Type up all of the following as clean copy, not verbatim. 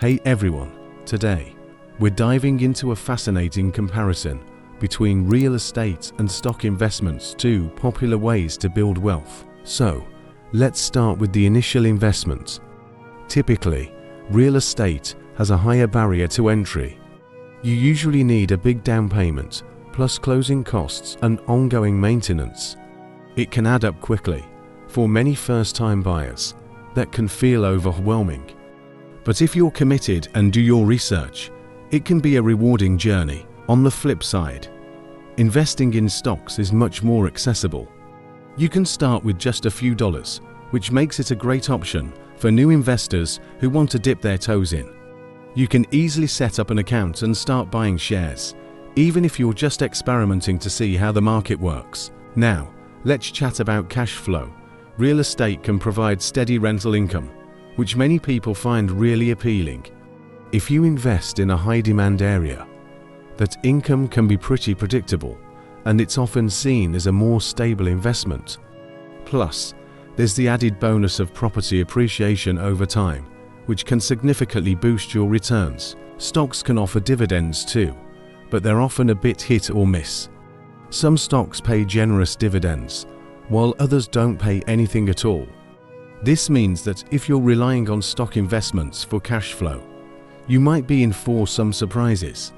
Hey everyone, today we're diving into a fascinating comparison between real estate and stock investments, two popular ways to build wealth. So, let's start with the initial investment. Typically, real estate has a higher barrier to entry. You usually need a big down payment, plus closing costs and ongoing maintenance. It can add up quickly. For many first-time buyers, that can feel overwhelming. But if you're committed and do your research, it can be a rewarding journey. On the flip side, investing in stocks is much more accessible. You can start with just a few dollars, which makes it a great option for new investors who want to dip their toes in. You can easily set up an account and start buying shares, even if you're just experimenting to see how the market works. Now, let's chat about cash flow. Real estate can provide steady rental income, which many people find really appealing. If you invest in a high-demand area, that income can be pretty predictable, and it's often seen as a more stable investment. Plus, there's the added bonus of property appreciation over time, which can significantly boost your returns. Stocks can offer dividends too, but they're often a bit hit or miss. Some stocks pay generous dividends, while others don't pay anything at all. This means that if you're relying on stock investments for cash flow, you might be in for some surprises.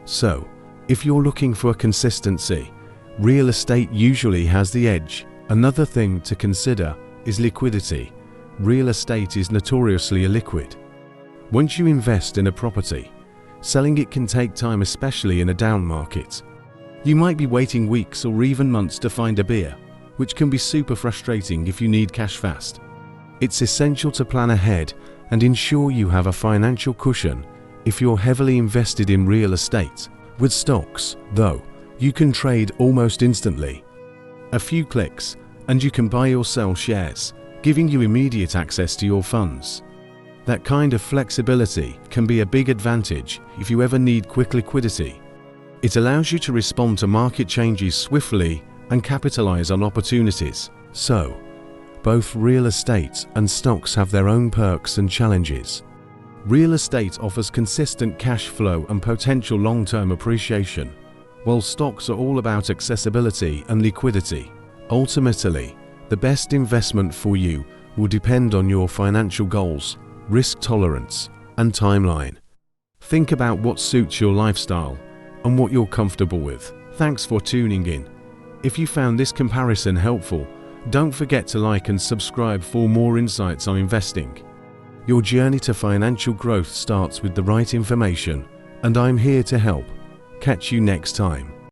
So, if you're looking for consistency, real estate usually has the edge. Another thing to consider is liquidity. Real estate is notoriously illiquid. Once you invest in a property, selling it can take time, especially in a down market. You might be waiting weeks or even months to find a buyer, which can be super frustrating if you need cash fast. It's essential to plan ahead and ensure you have a financial cushion if you're heavily invested in real estate. With stocks, though, you can trade almost instantly. A few clicks, and you can buy or sell shares, giving you immediate access to your funds. That kind of flexibility can be a big advantage if you ever need quick liquidity. It allows you to respond to market changes swiftly and capitalize on opportunities. So, both real estate and stocks have their own perks and challenges. Real estate offers consistent cash flow and potential long-term appreciation, while stocks are all about accessibility and liquidity. Ultimately, the best investment for you will depend on your financial goals, risk tolerance, and timeline. Think about what suits your lifestyle and what you're comfortable with. Thanks for tuning in. If you found this comparison helpful, don't forget to like and subscribe for more insights on investing. Your journey to financial growth starts with the right information, and I'm here to help. Catch you next time.